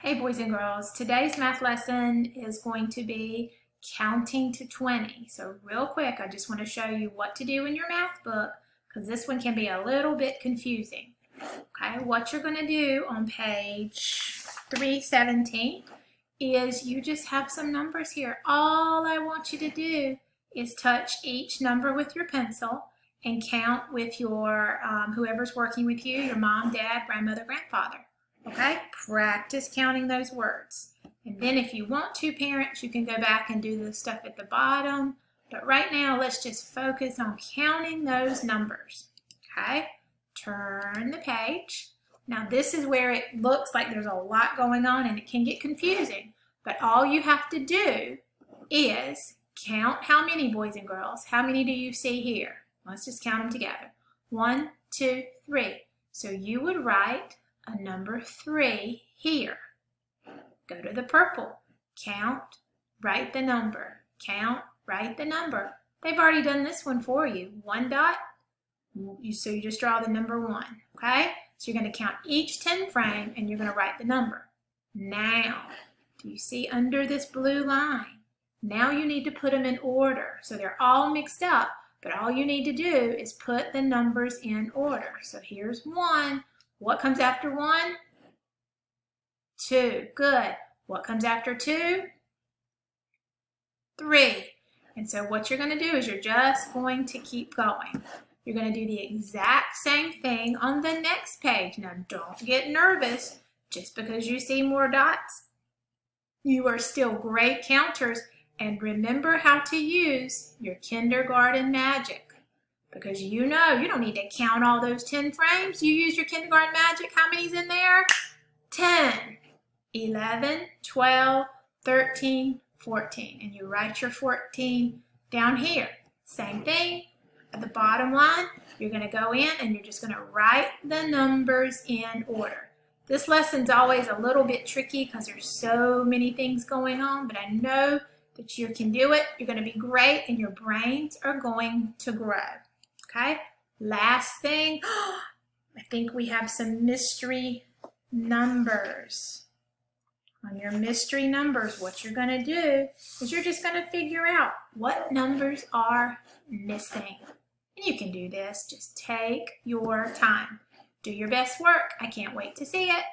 Hey boys and girls, today's math lesson is going to be counting to 20. So real quick, I just want to show you what to do in your math book because this one can be a little bit confusing. Okay, what you're going to do on page 317 is you just have some numbers here. All I want you to do is touch each number with your pencil and count with your whoever's working with you, your mom, dad, grandmother, grandfather. Okay, practice counting those words. And then if you want to, parents, you can go back and do the stuff at the bottom. But right now, let's just focus on counting those numbers. Okay, turn the page. Now this is where it looks like there's a lot going on and it can get confusing. But all you have to do is count how many, boys and girls. How many do you see here? Let's just count them together. 1, 2, 3. So you would write a number 3 here. Go to the purple. Count, write the number. Count, write the number. They've already done this one for you. 1 dot, so you just draw the number 1. Okay? So you're going to count each 10 frame and you're going to write the number. Now, do you see under this blue line? Now you need to put them in order. So they're all mixed up, but all you need to do is put the numbers in order. So here's 1. What comes after 1? 2. Good. What comes after 2? 3. And so what you're going to do is you're just going to keep going. You're going to do the exact same thing on the next page. Now don't get nervous just because you see more dots. You are still great counters, and remember how to use your kindergarten magic. Because you know you don't need to count all those 10 frames. You use your kindergarten magic. How many's in there? 10, 11, 12, 13, 14. And you write your 14 down here. Same thing. At the bottom line, you're going to go in and you're just going to write the numbers in order. This lesson's always a little bit tricky because there's so many things going on, but I know that you can do it. You're going to be great and your brains are going to grow. Okay, last thing, I think we have some mystery numbers. On your mystery numbers, what you're going to do is you're just going to figure out what numbers are missing. And you can do this, just take your time. Do your best work. I can't wait to see it.